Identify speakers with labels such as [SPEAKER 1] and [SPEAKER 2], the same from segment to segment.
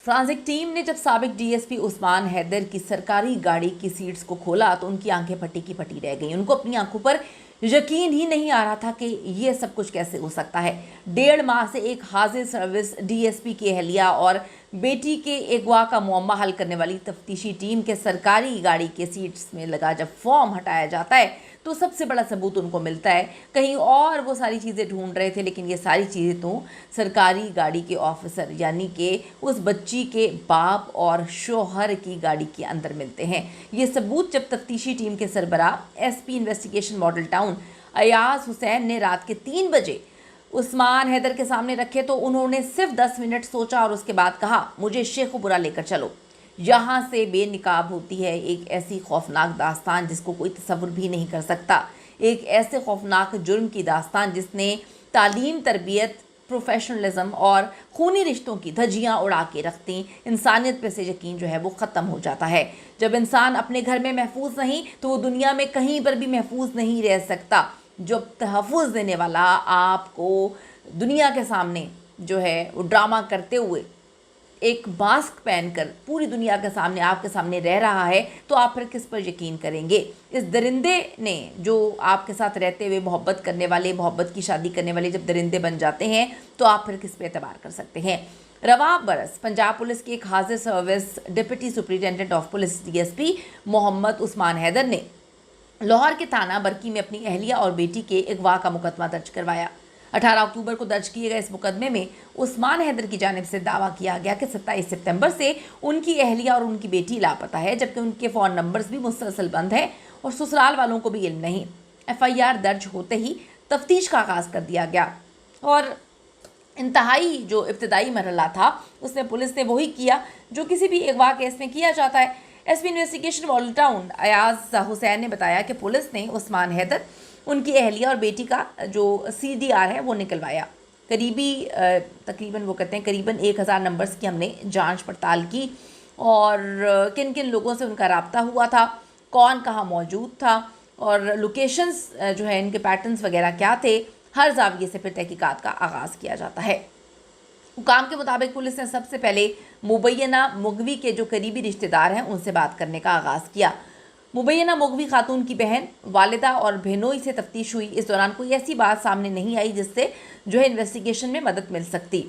[SPEAKER 1] Forensic team ने जब साबिक डीएसपी उस्मान हैदर की सरकारी गाड़ी की सीट्स को खोला तो उनकी आंखें फटी की फटी रह गईं। उनको अपनी आंखों पर यकीन ही नहीं आ रहा था कि ये सब कुछ कैसे हो सकता है। 1.5 माह से एक हाजिर सर्विस डीएसपी की अहलिया और बेटी के अगवा का मुअम्मा हल करने वाली तफ्तीशी टीम के सरकारी गाड़ी के सीट्स में लगा जब फॉर्म हटाया जाता है तो सबसे बड़ा सबूत उनको मिलता है। कहीं और वो सारी चीज़ें ढूंढ रहे थे, लेकिन ये सारी चीज़ें तो सरकारी गाड़ी के ऑफिसर यानी कि उस बच्ची के बाप और शोहर की गाड़ी के अंदर मिलते हैं। ये सबूत जब तफ्तीशी टीम के सरबराह SP investigation Model Town Ayaz Hussain ने रात के 3 बजे उस्मान हैदर के सामने रखे तो उन्होंने सिर्फ 10 मिनट सोचा और उसके बाद कहा, मुझे शेखुपुरा लेकर चलो। यहाँ से बेनिकाब होती है एक ऐसी खौफनाक दास्तान जिसको कोई तसव्वुर भी नहीं कर सकता। एक ऐसे खौफनाक जुर्म की दास्तान जिसने तालीम, तरबियत, प्रोफेशनलिज्म और खूनी रिश्तों की धज्जियाँ उड़ा के रखती। इंसानियत पे से यकीन जो है वो ख़त्म हो जाता है। जब इंसान अपने घर में महफूज नहीं तो वो दुनिया में कहीं पर भी महफूज नहीं रह सकता। जब तहफ़्फ़ुज़ देने वाला आपको दुनिया के सामने जो है वो ड्रामा करते हुए एक मास्क पहनकर पूरी दुनिया के सामने आपके सामने रह रहा है तो आप फिर किस पर यकीन करेंगे। इस दरिंदे ने जो आपके साथ रहते हुए मोहब्बत करने वाले, मोहब्बत की शादी करने वाले जब दरिंदे बन जाते हैं तो आप फिर किस पे एतबार कर सकते हैं। रवा बरस पंजाब पुलिस के एक हाजिर service deputy superintendent of police DSP Mohammad Usman Haider ने लाहौर के थाना बरकी में अपनी अहलिया और बेटी के अगवा का मुकदमा दर्ज करवाया। 18 अक्टूबर को दर्ज किए गए इस मुकदमे में उस्मान हैदर की जानिब से दावा किया गया कि 27 सितंबर से उनकी अहलिया और उनकी बेटी लापता है, जबकि उनके फ़ोन नंबर्स भी मुसलसल बंद है और ससुराल वालों को भी इल्म नहीं। FIR दर्ज होते ही तफ्तीश का आगाज़ कर दिया गया और इंतहाई जो इब्तदाई मरहला था उसमें पुलिस ने वही किया जो किसी भी अगवा केस में किया जाता है। SP investigation Model Town Ayaz Hussain ने बताया कि पुलिस ने उस्मान हैदर, उनकी अहलिया और बेटी का जो CDR है वो निकलवाया। तकरीबन वो कहते हैं करीबन 1000 नंबर्स की हमने जांच पड़ताल की और किन किन लोगों से उनका रब्ता हुआ था, कौन कहाँ मौजूद था और लोकेशंस जो है इनके पैटर्न्स वगैरह क्या थे। हर जाविये से फिर तहकीकात का आगाज़ किया जाता है। हुकाम के मुताबिक पुलिस ने सबसे पहले मुबैना मुगवी के जो करीबी रिश्तेदार हैं उनसे बात करने का आगाज़ किया। मुबैना मुगवी खातून की बहन, वालिदा और बहनोई से तफ्तीश हुई। इस दौरान कोई ऐसी बात सामने नहीं आई जिससे जो है इन्वेस्टिगेशन में मदद मिल सकती।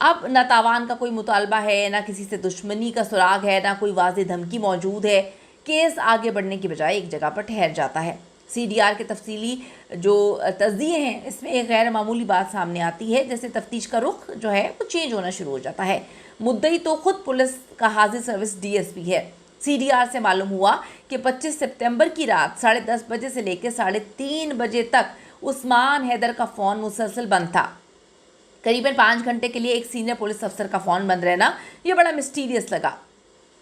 [SPEAKER 1] अब न तावान का कोई मुतालबा है, ना किसी से दुश्मनी का सुराग है, ना कोई वाज़ेह धमकी मौजूद है। केस आगे बढ़ने की बजाय एक जगह पर ठहर जाता है। CDR के तफसीली जो तज़्ज़िये हैं इसमें एक गैर मामूली बात सामने आती है, जैसे तफ्तीश का रुख जो है वो चेंज होना शुरू हो जाता है। मुद्दई तो खुद पुलिस का हाजिर सर्विस DSP है। CDR से मालूम हुआ कि 25 सितंबर की रात 10:30 बजे से लेकर 3:30 बजे तक उस्मान हैदर का फ़ोन मुसलसल बंद था। करीबन 5 घंटे के लिए एक सीनियर पुलिस अफसर का फ़ोन बंद रहना यह बड़ा मिस्टीरियस लगा।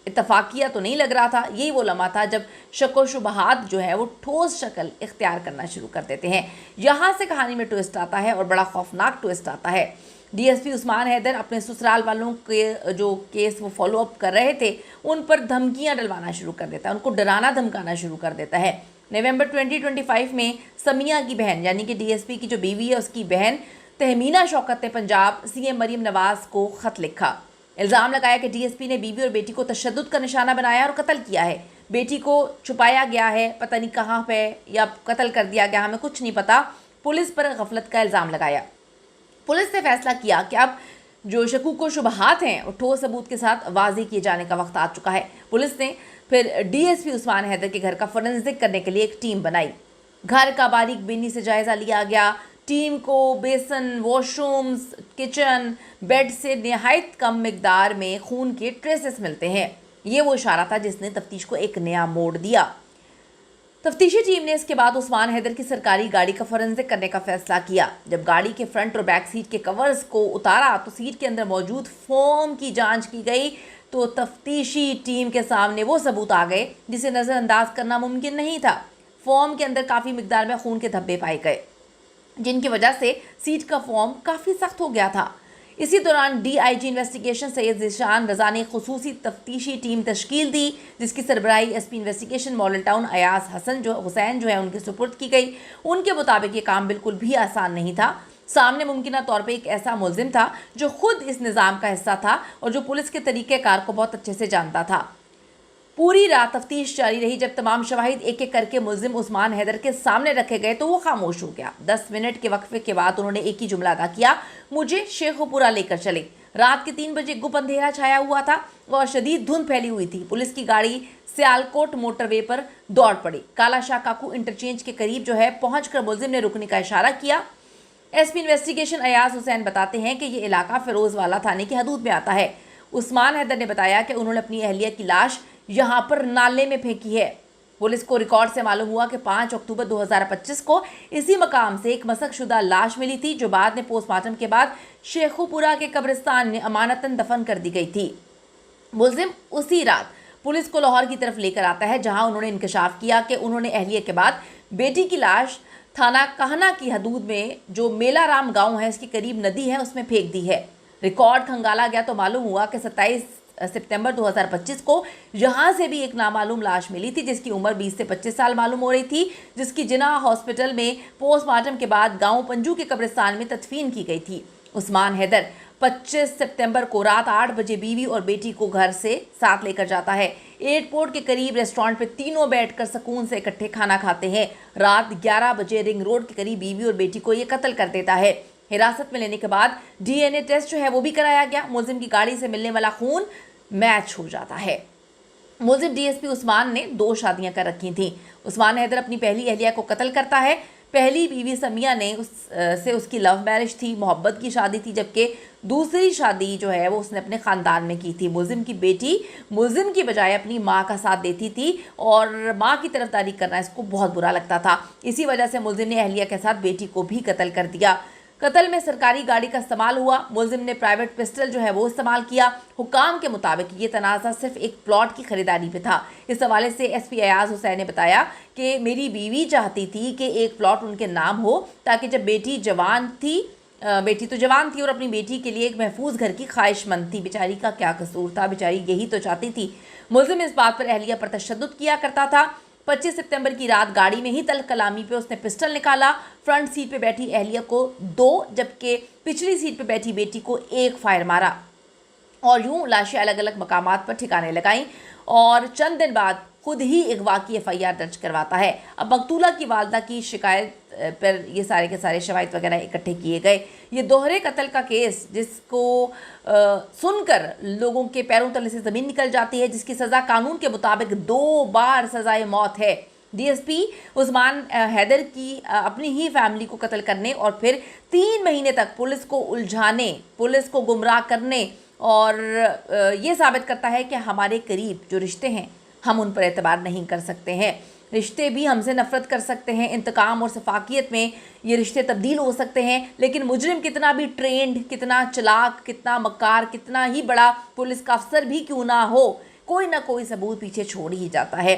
[SPEAKER 1] इत्तफाकिया तो नहीं लग रहा था। यही वो लम्हा था जब शक व शुबहात जो है वो ठोस शक्ल इख्तियार करना शुरू कर देते हैं। यहाँ से कहानी में ट्विस्ट आता है और बड़ा खौफनाक ट्विस्ट आता है। DSP उस्मान हैदर अपने ससुराल वालों के जो केस वो फॉलो अप कर रहे थे उन पर धमकियाँ डलवाना शुरू कर देता है, उनको डराना धमकाना शुरू कर देता है। नवंबर 2025 में समिया की बहन यानी कि DSP की जो बीवी है उसकी बहन तहमीना शौकत ने पंजाब CM मरीम नवाज़ को ख़त लिखा। इल्ज़ाम लगाया कि DSP ने बीवी और बेटी को तशद्दुद का निशाना बनाया और कत्ल किया है। बेटी को छुपाया गया है, पता नहीं कहाँ पे, या कत्ल कर दिया गया, हमें कुछ नहीं पता। पुलिस पर गफलत का इल्ज़ाम लगाया। पुलिस ने फैसला किया कि अब जो शकूक व शुबहात हैं वो ठोस सबूत के साथ वाज़ेह किए जाने का वक्त आ चुका है। पुलिस ने फिर DSP उस्मान हैदर के घर का फोरेंसिक करने के लिए एक टीम बनाई। घर का बारीक बीनी से जायज़ा लिया गया। टीम को बेसन, वॉशरूम्स, किचन, बेड से नहायत कम मिकदार में खून के ट्रेसेस मिलते हैं। ये वो इशारा था जिसने तफ्तीश को एक नया मोड़ दिया। तफ्तीशी टीम ने इसके बाद उस्मान हैदर की सरकारी गाड़ी का फोरेंसिक करने का फैसला किया। जब गाड़ी के फ्रंट और बैक सीट के कवर्स को उतारा तो सीट के अंदर मौजूद फोम की जांच की गई तो तफ्तीशी टीम के सामने वो सबूत आ गए जिसे नज़रअंदाज करना मुमकिन नहीं था। फोम के अंदर काफ़ी मिकदार में खून के धब्बे पाए गए जिनकी वजह से सीट का फॉर्म काफ़ी सख्त हो गया था। इसी दौरान DIG इन्वेस्टिगेशन सैयद ज़ीशान रज़ा ने खुसूसी तफ्तीशी टीम तश्कील दी जिसकी सरबराही SP investigation Model Town Ayaz Hussain जो है उनके सुपुर्द की गई। उनके मुताबिक ये काम बिल्कुल भी आसान नहीं था। सामने मुमकिन तौर पे एक ऐसा मुलजिम था जो खुद इस निज़ाम का हिस्सा था और जो पुलिस के तरीक़ेकार को बहुत अच्छे से जानता था। पूरी रात तफ्तीश जारी रही। जब तमाम शवाहिद एक एक करके मुलजिम उस्मान हैदर के सामने रखे गए तो वो खामोश हो गया। 10 मिनट के वक्फे के बाद उन्होंने एक ही जुमला अदा किया, मुझे शेखुपुरा लेकर चले। रात के 3 बजे गुप अंधेरा छाया हुआ था और शदीद धुंध फैली हुई थी। पुलिस की गाड़ी सियालकोट मोटरवे पर दौड़ पड़ी। काला शाह काकू इंटरचेंज के करीब पहुंचकर मुलजिम ने रुकने का इशारा किया। एसपी इन्वेस्टिगेशन अयाज हुसैन बताते हैं कि ये इलाका फिरोजवाला थाने की हदूद में आता है। उस्मान हैदर ने बताया कि उन्होंने अपनी अहलिया की लाश यहाँ पर नाले में फेंकी है। पुलिस को रिकॉर्ड से मालूम हुआ कि 5 अक्टूबर 2025 को इसी मकाम से एक मसकशुदा लाश मिली थी, जो बाद में पोस्टमार्टम के बाद शेखुपुरा के कब्रिस्तान में अमानतन दफन कर दी गई थी। मुलजिम उसी रात पुलिस को लाहौर की तरफ लेकर आता है, जहां उन्होंने इंकशाफ किया कि उन्होंने अहलिया के बाद बेटी की लाश थाना कहना की हदूद में जो मेलाराम गांव है, इसके करीब नदी है, उसमें फेंक दी है। रिकॉर्ड खंगाला गया तो मालूम हुआ कि 27 सितंबर 2025 को यहां से भी एक नामालूम लाश मिली थी, जिसकी उम्र 20 से 25 साल मालूम हो रही थी, जिसकी जिना हॉस्पिटल में पोस्टमार्टम के बाद गांव पंजू के कब्रिस्तान में तदफीन की गई थी। उस्मान हैदर 25 सितंबर को रात 8 बजे बीवी और बेटी को घर से साथ लेकर जाता है। एयरपोर्ट के करीब रेस्टोरेंट पे तीनों बैठकर सुकून से इकट्ठे खाना खाते हैं। रात 11 बजे रिंग रोड के करीब बीवी और बेटी को ये कत्ल कर देता है। हिरासत में लेने के बाद डीएनए टेस्ट वो भी कराया गया। मुलजिम की गाड़ी से मिलने वाला खून मैच हो जाता है। मुलजिम डीएसपी उस्मान ने 2 शादियां कर रखी थीं। उस्मान हैदर अपनी पहली अहलिया को कत्ल करता है। पहली बीवी समिया ने उसकी लव मैरिज थी, मोहब्बत की शादी थी, जबकि दूसरी शादी वो उसने अपने ख़ानदान में की थी। मुलजिम की बेटी मुलजिम की बजाय अपनी माँ का साथ देती थी और माँ की तरफदारी करना इसको बहुत बुरा लगता था। इसी वजह से मुलजिम ने अहलिया के साथ बेटी को भी कत्ल कर दिया। कत्ल में सरकारी गाड़ी का इस्तेमाल हुआ। मुलजिम ने प्राइवेट पिस्टल वो इस्तेमाल किया। हुकाम के मुताबिक ये तनाज़ा सिर्फ एक प्लॉट की खरीदारी पे था। इस हवाले से एसपी अयाज हुसैन ने बताया कि मेरी बीवी चाहती थी कि एक प्लॉट उनके नाम हो, ताकि जब बेटी तो जवान थी और अपनी बेटी के लिए एक महफूज घर की ख्वाहिशमंद थी। बेचारी का क्या कसूर था, बेचारी यही तो चाहती थी। मुलजिम इस बात पर अहलिया पर तशद्दुद किया करता था। 25 सितंबर की रात गाड़ी में ही तल कलामी पे उसने पिस्टल निकाला। फ्रंट सीट पे बैठी अहलिया को 2, जबकि पिछली सीट पे बैठी बेटी को 1 फायर मारा और यूं लाशें अलग अलग मकामात पर ठिकाने लगाईं और चंद दिन बाद खुद ही अगवा की FIR दर्ज करवाता है। अब मकतूला की वालदा की शिकायत पर ये सारे के सारे शवाहिद वगैरह इकट्ठे किए गए। ये दोहरे कत्ल का केस जिसको सुनकर लोगों के पैरों तले से ज़मीन निकल जाती है, जिसकी सज़ा कानून के मुताबिक 2 बार सज़ाए मौत है। डीएसपी उस्मान हैदर की अपनी ही फैमिली को कत्ल करने और फिर 3 महीने तक पुलिस को उलझाने, पुलिस को गुमराह करने और ये साबित करता है कि हमारे करीब जो रिश्ते हैं हम उन पर एतबार नहीं कर सकते हैं। रिश्ते भी हमसे नफरत कर सकते हैं। इंतकाम और सफाकियत में ये रिश्ते तब्दील हो सकते हैं, लेकिन मुजरिम कितना भी ट्रेंड, कितना चालाक, कितना मक्कार, कितना ही बड़ा पुलिस का अफसर भी क्यों ना हो, कोई ना कोई सबूत पीछे छोड़ ही जाता है।